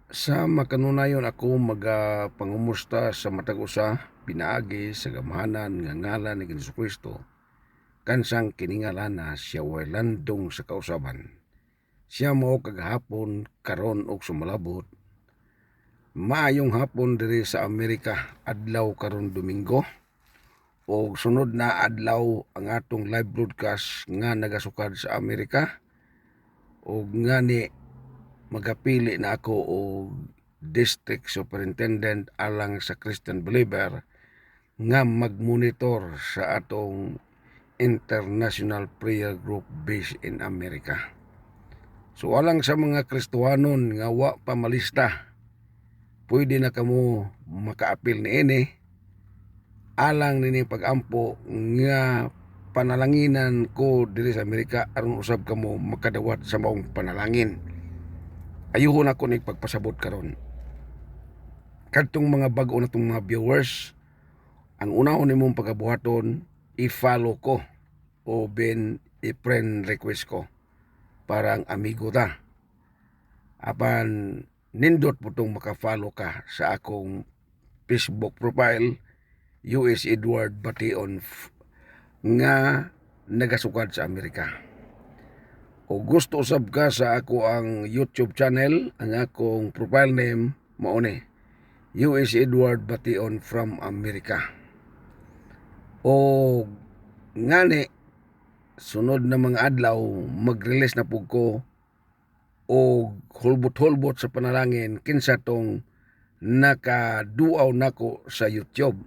Sa makanunayon ako pangumusta sa matag usa pinaagi sa gamhanan nga ngalan ni Jesucristo kansang kiningalana siya way landong sa kausaban. Siya mao kagahapon karon og sumalabot. Maayong hapon diri sa Amerika adlaw karon Domingo og sunod na adlaw ang atong live broadcast nga nagasukad sa Amerika og ngani magapili na ako og district superintendent alang sa Christian Believer nga magmonitor sa atong International Prayer Group based in America. So alang sa mga Kristohanon nga wa pa malista, pwede na kamo makaapil niini alang nini pagampo nga panalanginan ko diri sa Amerika aron usab kamo makadawat sa maong panalangin. Ayuhon ako ni pagpasabot karon. Kadtong mga bag-o natong mga viewers, ang unahon nimong pagabuhaton, i-follow ko o i-friend request ko para ang amigo ta. Apan nindot po itong maka-follow ka sa akong Facebook profile, US Edward Bation nga nagasukad sa Amerika. O gusto usab ka sa ako ang YouTube channel, ang akong profile name mao ni US Edward Bation from America. O ngani sunod na mga adlaw mag-release na pug ko o hulbot-hulbot sa panalangin kinsa tong nakaduaw nako sa YouTube.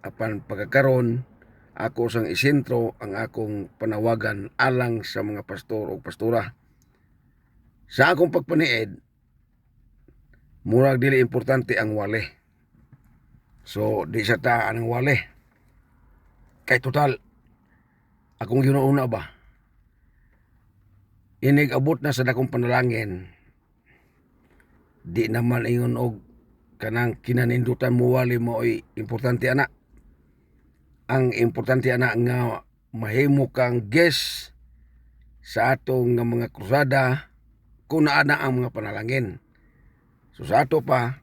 Apan pagkakaron ako sang isentro ang akong panawagan alang sa mga pastor o pastora. Sa akong pagpaniid, murag dili importante ang wale. So, di sa taan ang wale. Kay total, akong ginuuna ba? Inig abot na sa dakong panalangin, di naman ingon og kanang kinanindutan mo wali mo ay importante ana. Ang importante ana nga mahimo kang guest sa atong nga mga krusada kung naa na ang mga panalangin. So sa ato pa,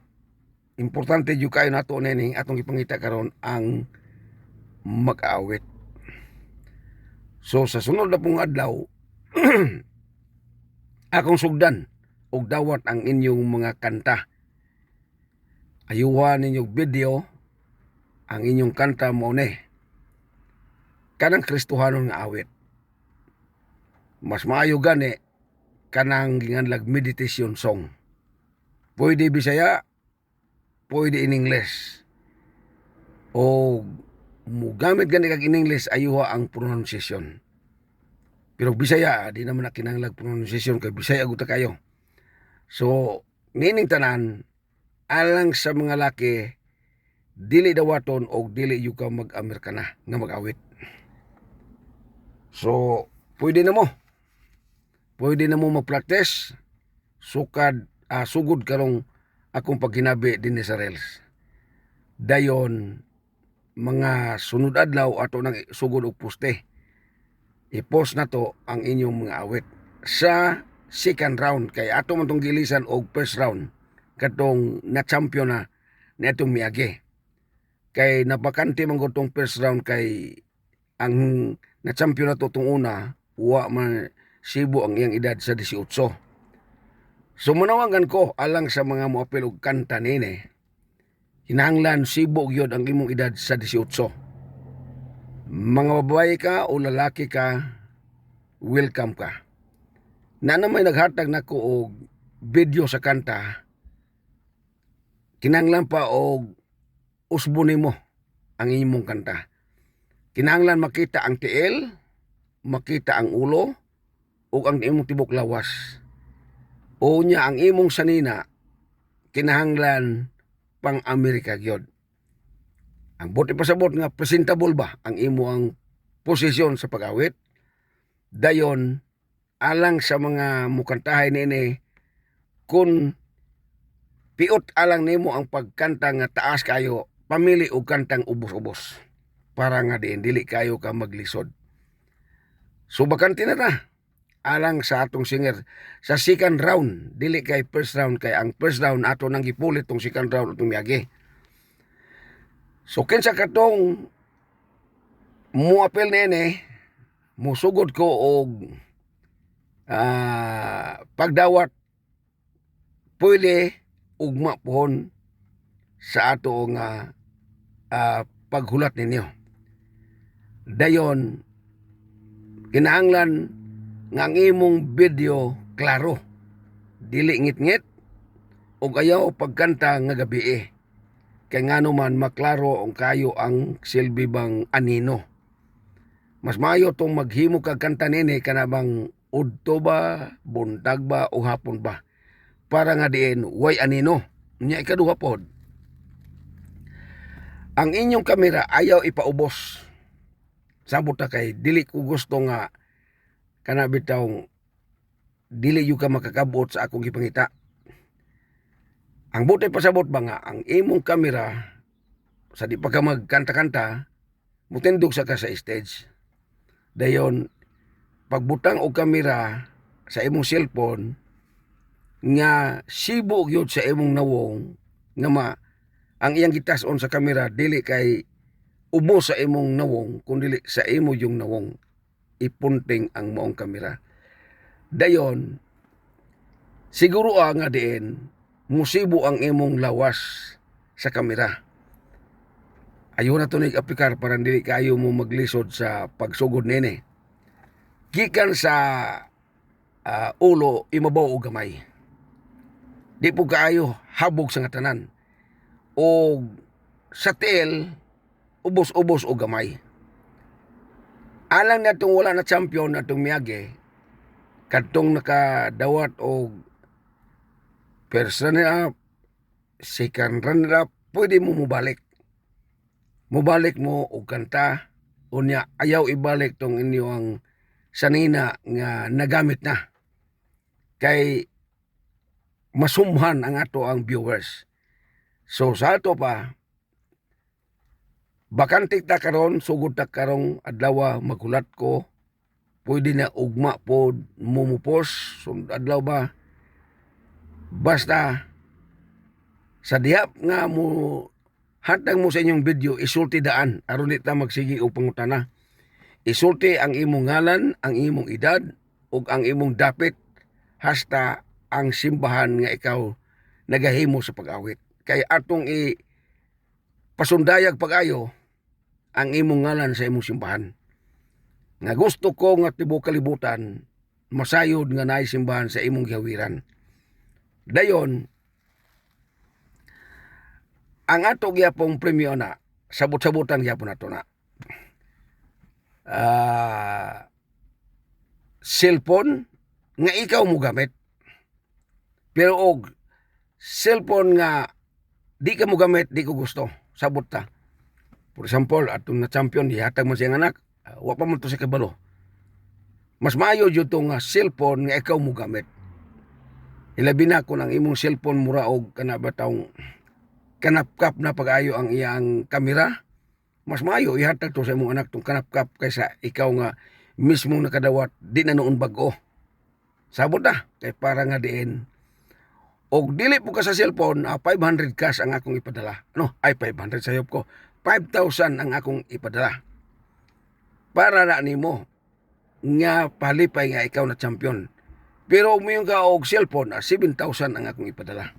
importante jud kayo nato nining atong ipangita karon ang mag-awit. So sa sunod na pong adlaw, akong sugdan og dawat ang inyong mga kanta. Ayuhan ninyong video ang inyong kanta mo ni kanang Kristohanon nga awit. Mas maayo gani kanang ginganlag meditation song. Pwede Bisaya, pwede in English. O mugamit gani kag in English ayuha ang pronunciation. Pero Bisaya di naman na kinahanglan pronunciation kay Bisaya gud ta kayo. So nining tanan alang sa mga laki dili dawaton og dili yu ka mag-Amerikana nga mag-awit. So, pwede na mo mag-practice sugod karong akong paghinabi din sa Reels. Dayon mga sunod adlaw ato nang sugod og poste. I-post na to ang inyong mga awit sa second round kay ato man tong gilisan og first round katong na champion na netong miagi. Kay napakante man gud tong first round kay ang na champion na to tong una wa man sibo ang iyang edad sa 18. So manawagan ko alang sa mga moapil og kanta nini. Hinahanglan sibo gyud ang imong edad sa 18. Mga babae ka o lalaki ka, welcome ka. Na may naghatag nako og video sa kanta. Kinahanglan pa og usbon mo ang imong kanta. Kinahanglan makita ang tiil, makita ang ulo, o ang imong tibok lawas. O nya ang imong sanina, kinahanglan pang Amerika gyud. Ang buti pasabot nga presentable ba ang imo ang posisyon sa pag-awit. Dayon, alang sa mga mukantahay nini, kung piot alang nimo ang pagkanta nga taas kayo, pamili og kantang ubos-ubos para nga dili kayo ka maglisod. So bakante na ta. alang sa atong singer sa second round, dili kay first round, kay ang first round ato nang gipulit tong second round atong miagi. So kinsa katong muapil nene, musugod ko og pagdawat pwede ugma pohon sa ato nga paghulat ninyo. Dayon kinahanglan nga ang imong video klaro, dili ngit-ngit ug ayaw pagkanta nga gabi kay ngano man maklaro ang kayo ang silbi bang anino. Mas maayo tong maghimo kag kanta nini kana bang udto ba, buntag ba o hapon ba, para nga diin way anino. Nya ikaduha pod, ang inyong kamera ayaw ipaubos. Sabot ta kay dili ko gusto nga kana bitaw dili yu ka makakabot sa akong gipangita. Ang buti pasabot ba nga ang imong kamera sa di pa ka magkanta-kanta, mutindog sa ka sa stage. Dayon pagbutang og kamera sa imong cellphone nga sibo gyud sa imong nawong nga ang iyang gitas-on sa kamera dili kay ubos sa imong nawong kundi sa imo yung nawong ipunting ang maong kamera. Dayon siguro nga diin musibo ang imong lawas sa kamera. Ayaw na ito nag-aplikar para dili kayo mo maglisod sa pagsugod nene. Gikan sa ulo, imabaw o gamay. Di po kayo habog sa ngatanan. O sa tiil, ubos-ubos o gamay. Alang na itong wala na champion na itong miyagi, kadtong nakadawat o first runner-up, second runner-up, pwede mo mubalik. Mubalik mo og kanta, unya ayaw ibalik tong inyo ang sanina nga nagamit na. Kay masumhan ang ato ang viewers. So sa ato pa, bakantik ta karon, sugod ta karong adlaw magulat ko, pwede na ugma po mumupos, adlaw ba, basta sa dihap nga mo hatag mo sa inyong video, isulti daan aron di ta magsigi og pangutana. Isulti ang imong ngalan, ang imong edad ug ang imong dapit, hasta ang simbahan nga ikaw nagahimo sa pag-awit. Kay atong pasundayag pag-ayo ang imong ngalan sa imong simbahan. Nga gusto ko nga tibuok kalibutan masayod nga naay simbahan sa imong gihawiran. Dayon ang ato gyapong premyo na sabot-sabotan gyapon nato na. Cellphone nga ikaw mo gamit. Pero og cellphone nga di ka mo gamit, di ko gusto. Sabot ta. For example, atong na champion ihatag man siyang anak, wa pa man to sa kabalo. Mas maayo jud tong cellphone nga ikaw mo gamit. Ilabi na kung ang imong cellphone mura og kana batawng kanapkap na pag-ayo ang iyang kamera, mas maayo ihatag to sa imong anak tong kanapkap kaysa ikaw nga mismo nakadawat di na noon bag-o. Sabot na kay para nga diin og dili po ka sa cellphone, 500 cash ang akong ipadala. Ano? Ay 500 sayop ko. 5,000 ang akong ipadala. Para na nimo nga palipay nga ikaw na champion. Pero og mayon ka og cellphone, 7,000 ang akong ipadala.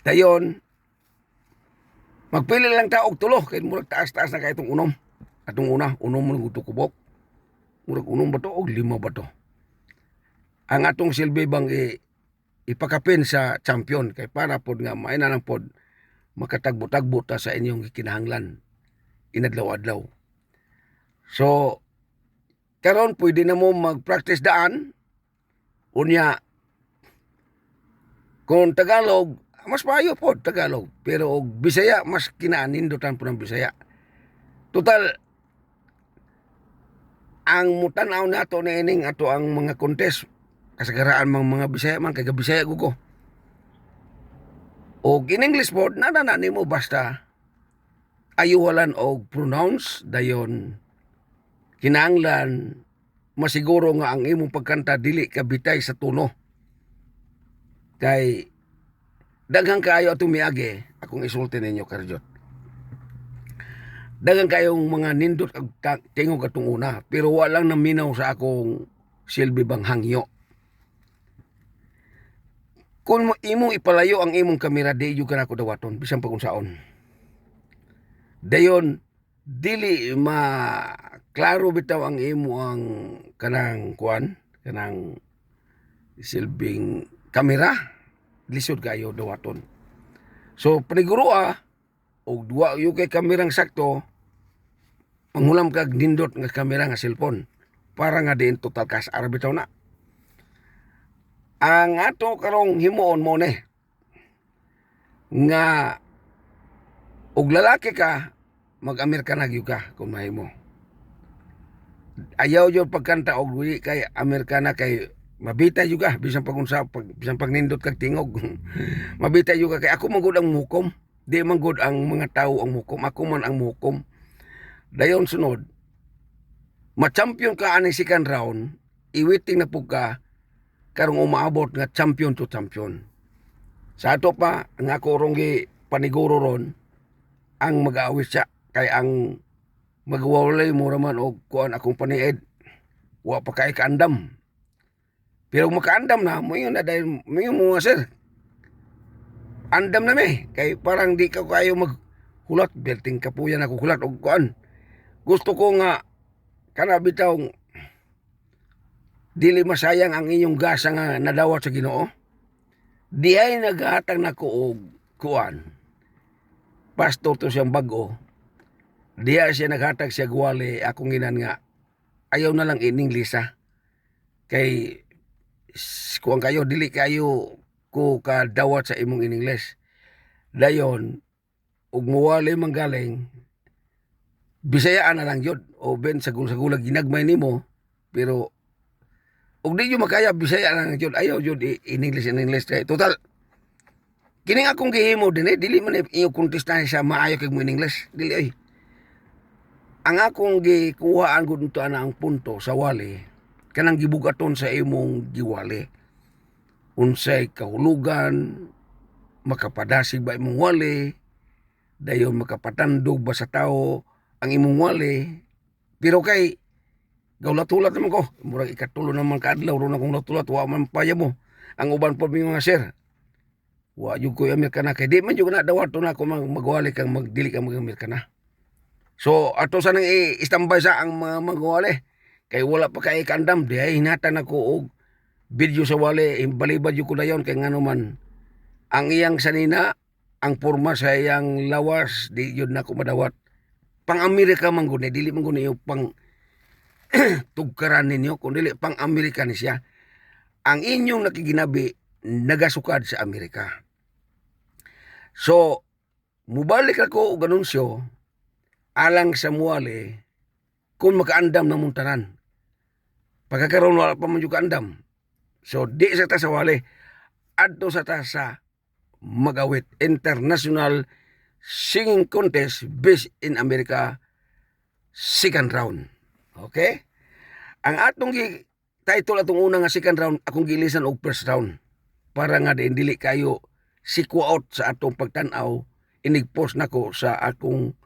Dayon magpili lang ta og tulo kay murag taas-taas na kay itong unom. Atong unom mo gusto kubok. Murag unom ba to og 5 ba to? Ang atong silbi bang ipakapin sa champion kay para pod nga maina nang pod makatagbo-tagbo ta sa inyong kinahanglan inadlaw-adlaw. So karon pwede na mo mag-practice daan. Unya kung Tagalog mas maayo po Tagalog, pero og Bisaya mas kinaanindutan po ng Bisaya. Total ang mutanaw nato na ining ato ang mga contest kasagaraan mga Bisaya man kay Bisaya gugo. Og in English po nana nimo basta ayuwalan og pronounce dayon kinahanglan masiguro nga ang imong pagkanta dili ka bitay sa tono. Kay daghang kaayo atong miagi, akong isulti ninyo karyot. Daghang kayong mga nindot kag tingog atong una, pero walang naminaw sa akong silbi bang hangyo. Kung mo imong ipalayo ang imong kamera, di yung ka na ko dawaton, bisan pa kung saon. Dayon, dili klaro bitaw ang imo ang kanang kuan, kanang silbing kamera, lisod kayo dawaton. So, paniguro og duwa yung kay kamerang sakto, panghulam kag nindot nga kamera nga cellphone, para nga din total cash bitaw na. Ang ato karong himuon mo ne nga og lalaki ka mag-Amerika na gyud ka kung mahimo. Ayaw yo pagkanta og dili kay Amerikana kay mabitay jud ka bisan pag unsa bisan pag nindot kag tingog. Mabitay jud ka kay ako man gud ang mukom. Di man gud ang mga tawo ang mukom, ako man ang mukom. Dayon sunod, ma-champion ka ani second round, iwiting na pug ka karong umaabot nga champion to champion. Sa ato pa, ang ako rong paniguro ron, ang mag-aawit siya, kay ang magwawalay mo raman o kuan akong paniid, wa pa kay kaandam. Pero makaandam na, mo yun na dahil, mo yun mga sir, andam na kay parang di ka kayo maghulat, belting kapuyan ako hulat o kuan. Gusto ko nga, kanabitaw, dili masayang ang inyong gasa nga nadawat sa Ginoo. Di ay naghatag na ko og kuan. Pastor to siyang bago. Di ay siya naghatag siya gwali akong ginan nga ayaw na lang ining lisa. Kay kuan kayo dili kayo ko kadawat sa imong in English. Dayon ug muwali manggaling Bisayaan na lang yun o ben sa gulag ginagmay nimo pero ug di yo makaya Bisaya lang jud ayaw jud in English kay total kining akong gihimo dinhi dili man iyo kontestahan sa maayo kay mo in English dili ay ang akong gikuhaan gud nito ana ang punto sa wali kanang gibugaton sa imong giwali unsay kahulugan makapadasig ba imong wali dayon makapatandog ba sa tao ang imong wali pero kay gawlat-ulat naman ko. Murag ikatulo naman kaadlaw ron akong lat-ulat wa man paya mo. Ang uban po mga sir. Wa jud ko Amerikana kay di man jud na dawaton ako magwali kang magdili kang mag-Amerikana. So ato sa nang i-standby sa ang mga magwali kay wala pa kay kandam di ay hinatan ako og video sa wali imbalibad jud ko dayon kay ngano man ang iyang sanina ang porma sa iyang lawas di jud nako madawat. Pang Amerika man gud dili man gud pang tugkaran ninyo kundi pang Amerika ni siya. Ang inyong nakiginabi nagasukad sa Amerika. So, mubalik ako og anunsyo alang sa muwali kung makaandam na mong tanan. Pagkakaroon wala pa man yung kaandam. So, di sa ta sa wali. Adto sa ta sa magawit International Singing Contest based in America second round. Okay? Ang atong title atong una nga second round akong gilisan og first round para nga dili kayo sikwa out sa atong pagtan-aw inig-post nako sa atong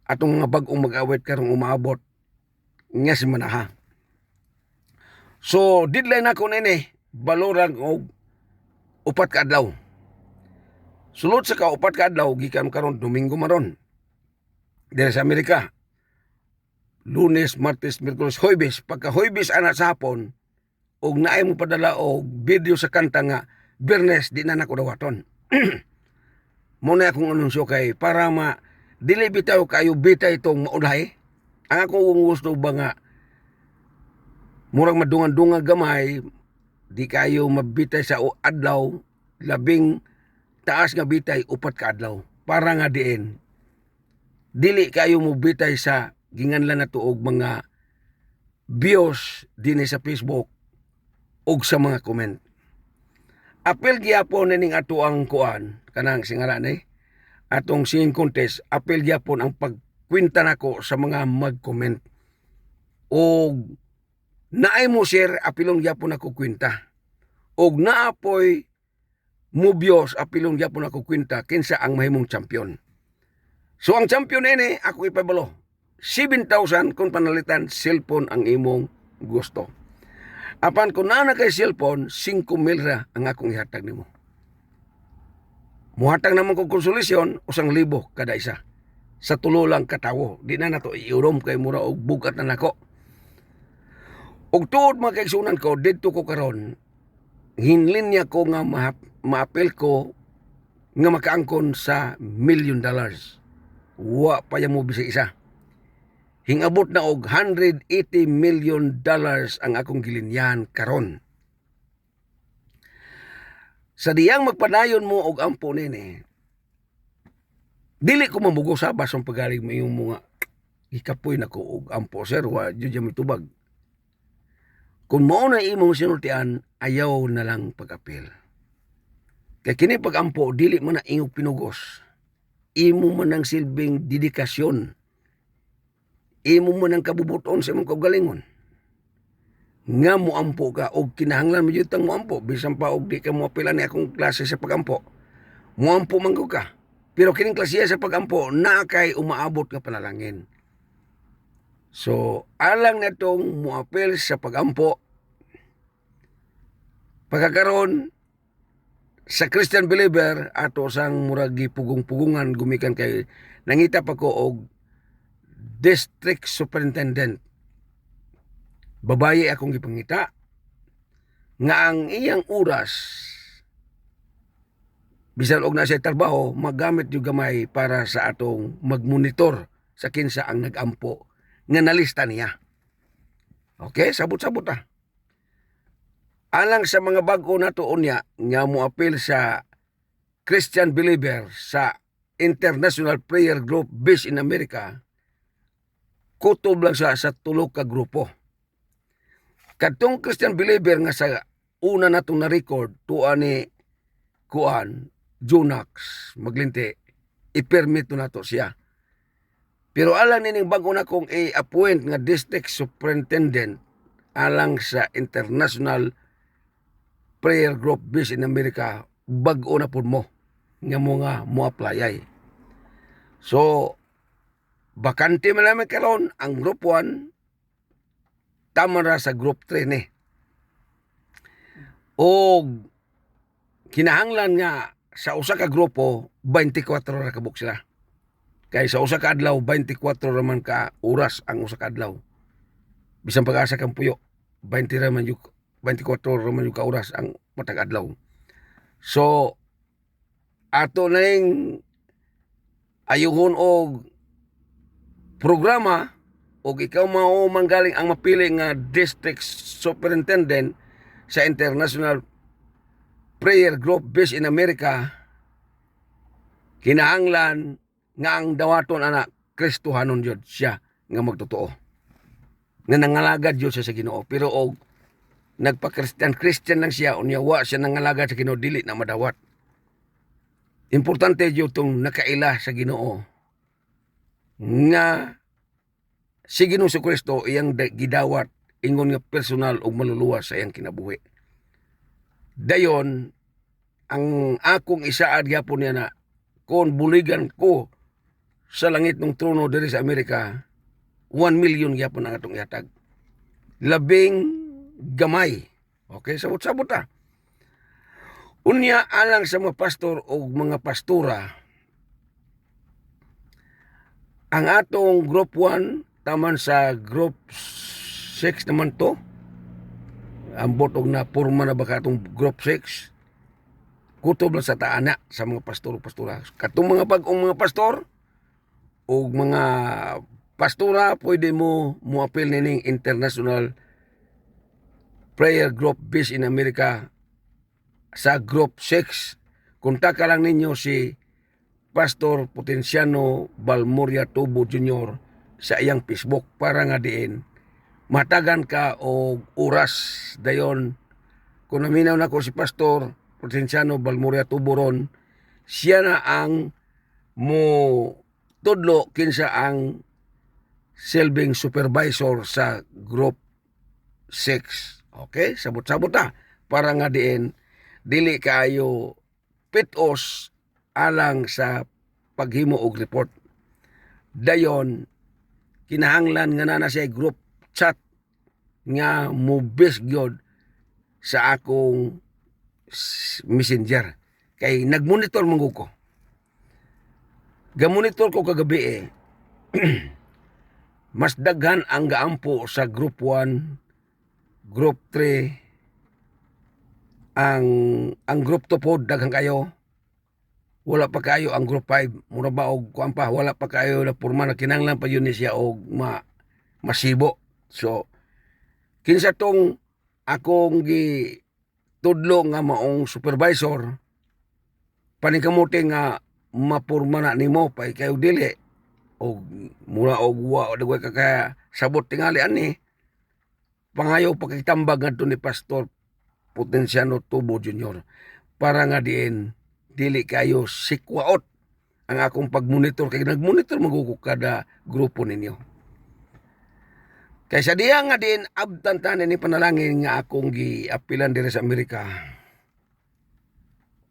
mga bag-ong mag-awit karong umaabot nga semana ha. So deadline nako nini baloran og 4 ka adlaw. Sulod sa ka 4 ka adlaw gikan karon Domingo maron diri sa Amerika. Lunes, Martes, Miyerkules, Huwebes. Pagka Huwebes ana sa hapon, og naay mo padala og video sa kanta nga Biyernes di na nako dawaton. Muna akong anunsyo kay para dili bitaw kayo bitay itong maulay. Ang akong gusto ba nga murag madungan-dungan gamay di kayo mabitay sa adlaw labing taas nga bitay 4 ka adlaw para nga diin dili kayo mo bitay sa ginganlan na tuog mga views din sa Facebook ug sa mga comment. Apel gyapon ning ato ang kuan kanang singalan atong singing contest. Apel gyapon ang pagkwenta nako sa mga mag-comment ug naay mo sir apilong gyapon ako kwenta. Og naapoy mubyos apilong gyapon ako kwenta kinsa ang mahimong champion. So ang champion ini ako ipabalo. 7,000 kung panalitan cellphone ang imong gusto. Apan kung na kay cellphone, 5,000 ra ang akong ihatag nimo. Muhatag naman kong konsolusyon, 1,000 kada isa. Sa tulo lang katawo. Di na nato iurom kay mura og bugat na nako. Og tuod mga kaigsunan ko, dito ko karon, hinlinya ko nga maapel ko nga makaangkon sa $1 million. Wa pa yan mo bisag isa. Hingabot na og $180 million ang akong gilinyan karon. Sa diyang magpadayon mo og ampo nini, dili ko mamugo sa basong pagaling mo yung mga ikapoy na ko og ampo sir, wa jud mitubag. Kung mao na imong sinultian, ayaw na lang pag-apil. Kaya kini pag-ampo, dili man na ingog pinugos. Imo man ang silbing dedikasyon. Imo man ang kabubuton sa imong kaugalingon. Nga mo ampo ka og kinahanglan mo jud mo ampo bisan pa og di ka mo apilan ni akong klase sa pagampo. Mo ampo man ka. Pero kining klase sa pagampo na kay umaabot nga panalangin. So alang natong mo apil sa pagampo pagkakaroon sa Christian Believer ato sang murag gipugong-pugungan gumikan kay nangita pa ko og district superintendent. Babaye akong gipangita nga ang iyang oras bisan og nasa trabaho magamit yung gamay para sa atong magmonitor sa kinsa ang nagampo nga nalista niya. Okay, sabot-sabot ah. Alang sa mga bag-o nato unya nga moapil sa Christian Believer sa International Prayer Group based in America, kutob lang sa tulo ka grupo. Kadtong Christian Believer nga sa una natong na-record tuwa ni Kuan, Junax, maglinti, i-permit nato siya. Pero alang nining bago na kong i-appoint nga district superintendent alang sa International Prayer Group based in America, bago na po mo nga mga mo-apply. So, bakante man namin karon ang Group 1, tama ra sa Group 3 ni. O kinahanglan nga sa usa ka grupo, 24 ra kabuk sila. Kay sa usa ka adlaw 24 raman ka oras ang usa ka adlaw. Bisan pag-asa kang puyo, 24 raman yung ka oras ang matag adlaw. So ato na yung ayuhon og programa og ikaw mao manggaling ang mapili nga district superintendent sa International Prayer Group based in America, kinahanglan nga ang dawaton anak Kristohanon jud siya nga magtotoo. Nga nangalagad jud siya sa Ginoo, pero og nagpa-Christian lang siya unya wa siya nangalagad sa Ginoo dili na madawat. Importante jud tong nakaila sa Ginoo nga si Ginoo si Kristo iyang gidawat ingon nga personal og maluluwas sa iyang kinabuhi. Dayon ang akong isaad gyapon niya na kung buligan ko sa langit ng trono diri sa Amerika, 1 million gyapon ang atong ihatag. Labing gamay. Okay, sabot-sabot ah. Unya alang sa mga pastor o mga pastora, ang atong group 1 taman sa group 6 naman to. Ang botog na porma na baka itong group 6. Kutob lang sa taana sa mga pastor-pastora. Katong mga bagong mga pastor o mga pastora, pwede mo muapil nining International Prayer Group based in America sa group 6. Kontak lang ninyo si Pastor Potenciano Balmoria Tubo Jr. sa iyang Facebook para nga diin matagan ka o oras dayon. Kung naminaw na ko si Pastor Potenciano Balmoria Tubo ron, siya na ang mo tudlo kinsa ang silbing supervisor sa group 6. Okay? Sabot-sabot ta. Para nga diin, dili kayo pitos alang sa paghimo og report. Dayon, kinahanglan nga na siya group chat nga mubis gyud sa akong messenger. Kay nagmonitor mong ko. Gamonitor ko kagabi mas daghan ang gaampo sa group 1, group 3, ang group 2 po daghan kayo. Wala pa kayo ang group 5, mura ba og kuan pa, wala pa kayo na porma na kinahanglan pa yun siya og masibo. So kinsa tong akong tudlo nga maong supervisor paningkamuti nga mapurma na nimo pa kayo dili og mura og wa dagway ka kaya sabot tingali ani pangayo pakitambag ngadto ni Pastor Potenciano Tubo Jr. para nga diin dili kayo sikwaot ang akong pagmonitor kay nagmonitor magugo kada grupo ninyo. Kaysa diya nga din abtan tanan ni panalangin nga akong giapilan diri sa Amerika.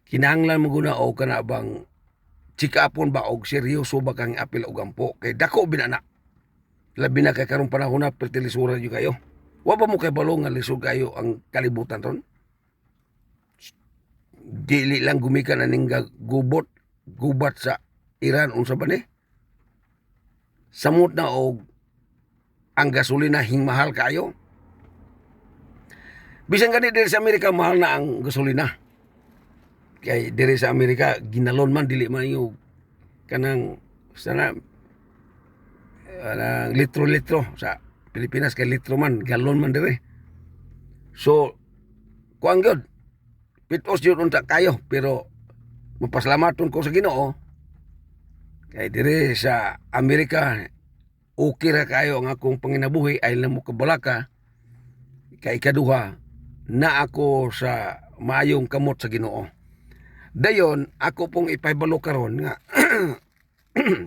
Kinahanglan mo guna o kana bang chikapon ba og seryoso ba kang apil og ampo kay dako binana. Labi na kay karong panahon na pertilisura jud kayo. Wa ba mo kay balong nga lisod kayo ang kalibutan ron? Dili lang gumikan aning gubat sa Iran unsa ba ni? Samot na og ang gasolina hingmahal kayo. Bisan gani diri sa Amerika mahal na ang gasolina. Kay diri sa Amerika ginalon man dili man yung kanang sana litro sa Pilipinas kay litro man galon man diri. So kuan gyud pitos yun unta kayo pero mapasalamaton ko sa Ginoo kay diri sa Amerika okay ra kayo ang akong panginabuhi ay lang mo kabalaka kay ikaduha na ako sa maayong kamot sa Ginoo. Dayon ako pong ipahibalo karon nga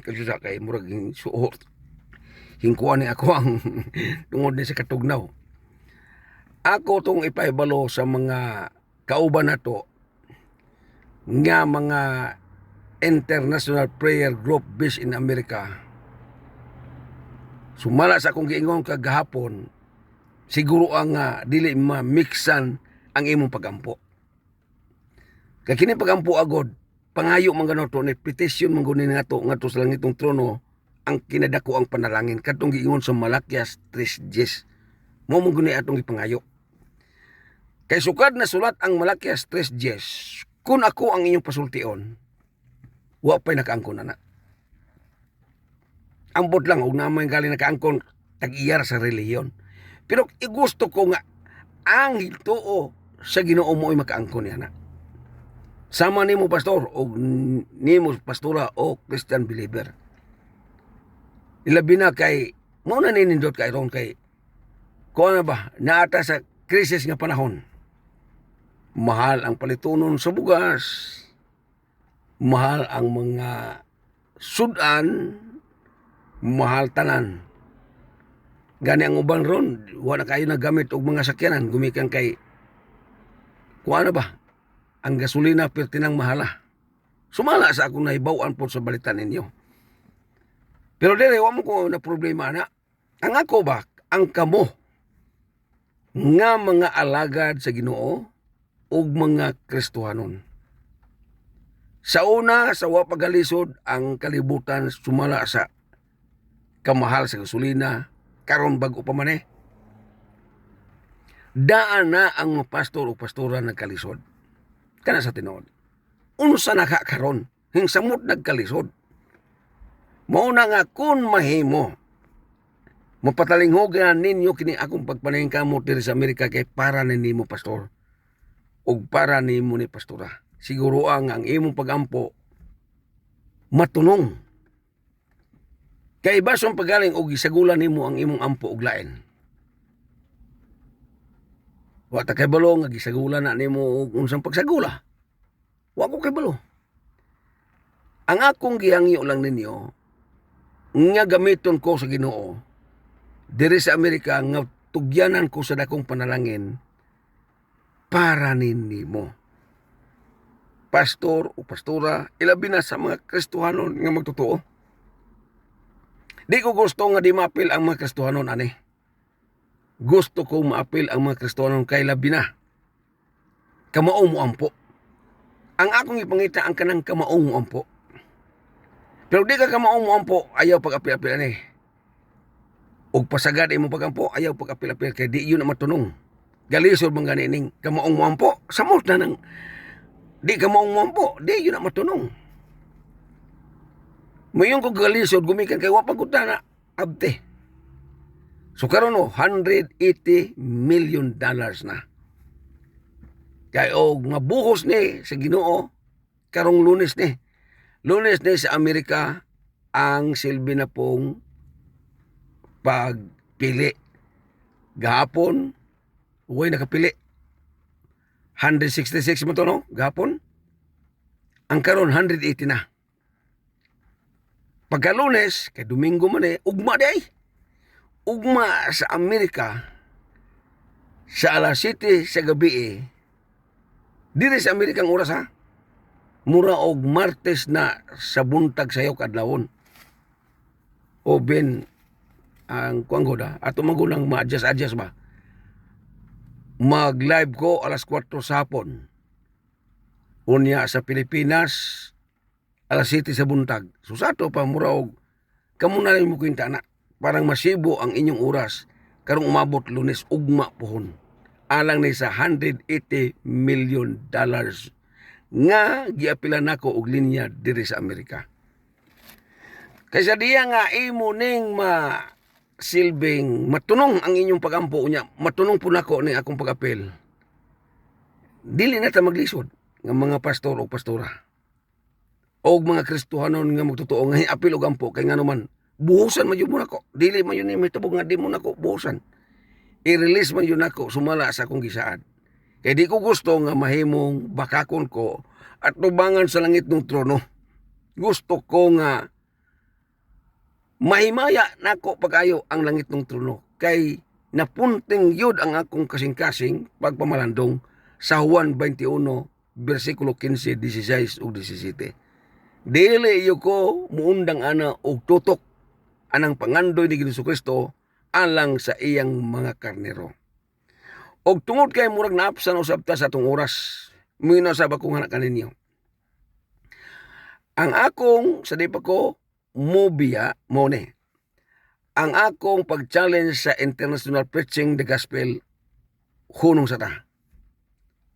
kasi sa kay murag suot hingkuan ni ako ang tungod ni sa katugnaw. Ako tong ipahibalo sa mga kauban nato nga mga international prayer group based in America. Sumala sa akong giingon kagahapon, siguro ang dili ma-mixan ang imong pagampo. Kaya kini pagampo agod, pangayo man gano'n to, petition man gano'n nga to sa langitong trono, ang kinadako ang panalangin. Katong giingon sa Malakias 3:10. Mo man gano'n atong ipangayo. Kay sukad na sulat ang Malakias 3:10, kung ako ang inyong pasultion, wa pa'y nakaangkon na. Ambot lang, huwag naman galing nakaangkon, tag-iyar sa reliyon. Pero gusto ko nga, ang hituo sa Ginoo mo ay makaangkon yan na. Sama nimo pastor o nimo pastora o Christian believer. Ilabi na kay mo na ninindot kay ron kay kuha na ba naata sa krisis nga panahon. Mahal ang palitunon sa bugas. Mahal ang mga sudan. Mahal tanan. Gani ang uban ron, wala kayo nagamit og mga sakyanan gumikan kay kuha na ba ang gasolina pertinang mahala. Sumala sa akong nahibawan po sa balitan ninyo. Pero dire, wa mo ko na problema na. Ang ako ba, ang kamo, nga mga alagad sa Ginoo, ug mga Kristohanon. Sa una, sa wa pagalisod, ang kalibutan sumala sa kamahal sa gasolina, karon bago pa man daan na ang pastor o pastora nagkalisod. Kana sa tinuod. Unsa nakakaron hing samot nagkalisod. Mao na nga kun mahimo mapatalinghogan ninyo kini akong pagpanayong kamot diri sa Amerika kay para nimo pastor ug para nimo ni pastora. Siguro ang imong pagampo matunong. Kay bason pagaling og gisagulan nimo ang imong ampo og lain. Wa ta kay balo nga gisagulan na nimo og unsang pagsagula. Wa ko kay balo. Ang akong gihangyo lang ninyo nga gamiton ko sa Ginoo diri sa Amerika nga tugyanan ko sa dakong panalangin para ninimo. Pastor o pastora, ilabi na sa mga Kristohanon nga magtotoo. Di ko gusto nga di maapil ang mga Kristohanon, ani. Gusto ko maapil ang mga Kristohanon kay labi na. Kamaong mo ampo. Ang akong ipangita ang kanang kamaong mo ampo. Pero di ka kamaong mo ampo, ayaw pag-apil-apil, ani. Og pasagad mo pagampo, ayaw pag-apil-apil kay di yun na matunong. Galisod mong ganining kamaong mo ampo. Samot na nang di kamaong mo ampo, di yun na matunong. Mayon ko galisod gumikan kay wapag na abte. So karon no, $180 million na. Kay og mabuhos ni sa Ginoo karong Lunes ni. Lunes ni sa Amerika ang silbi na pong pagpili. Gahapon way nakapili. 166 mo to no, gahapon. Ang karon 180 na. Pagka Lunes, kay Domingo man ugma day. Ugma sa Amerika sa alas 7 sa gabi diri sa Amerikang oras ha. Mura og Martes na sa buntag sayo kadlawon. O ben ang kuanggoda ato magulang ma-adjust ba. Mag-live ko alas 4 sa hapon. Unya sa Pilipinas alas 7 sa buntag. So sa ato pa mura og kamo na mo kwinta na parang masibo ang inyong oras karong umabot Lunes ugma pohon. Alang ni sa $180 million nga giapilan nako og linya diri sa Amerika. Kaysa diya nga imo ning silbing matunong ang inyong pagampo unya, matunong po nako ning akong pagapil. Dili na ta maglisod nga mga pastor o pastora og mga Kristohanon nga magtotoo nga apil og ampo kay nganuman buhusan man yun mo nako. Dili man yun may tubog nga di mo nako buhusan. I-release man yun nako sumala sa akong gisaad. Kaya di ko gusto nga mahimong bakakon ko at tubangan sa langit ng trono. Gusto ko nga mahimaya nako pagayo ang langit ng trono. Kay napunting yun ang akong kasing-kasing pagpamalandong sa Juan 21, versikulo 15, 16 o 17. Dili iyo ko muundang ana og tutok anang pangandoy ni Jesucristo alang sa iyang mga karnero. Og tungod kay murag naapsan usab ta sa atong oras, muna sa akong anak kaninyo. Ang akong sa di pa ko mobiya mo ni. Ang akong pag-challenge sa international preaching the gospel hunong sa ta.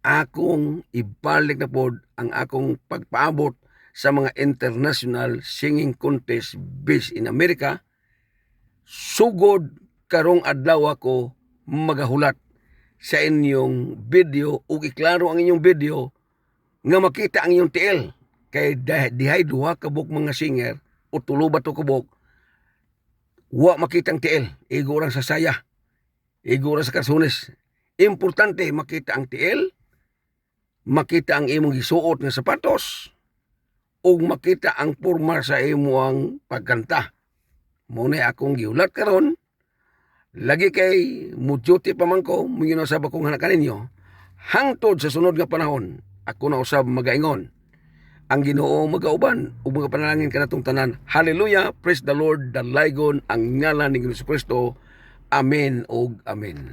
Akong ibalik na pod ang akong pagpaabot sa mga international singing contest based in America. Sugod karong adlaw ako magahulat sa inyong video o iklaro ang inyong video nga makita ang inyong tiil. Kay dihay duha kabuk mga singer o tulo ba to kabuk wa makita ang tiil. Igo orang sa saya, igo orang sa kansunes. Importante makita ang tiil, makita ang imong gisuot nga sapatos, o makita ang porma sa imong pagkanta. Muna akong giulat karon. Lagi kay mudyuti pa man ko, muna usab akong anak kaninyo. Hangtod sa sunod nga panahon, ako na usab magaingon. Ang Ginoo magauban ug mga panalangin kanatong tanan. Hallelujah, praise the Lord, dalaygon ang ngalan ni Jesucristo. Amen ug amen.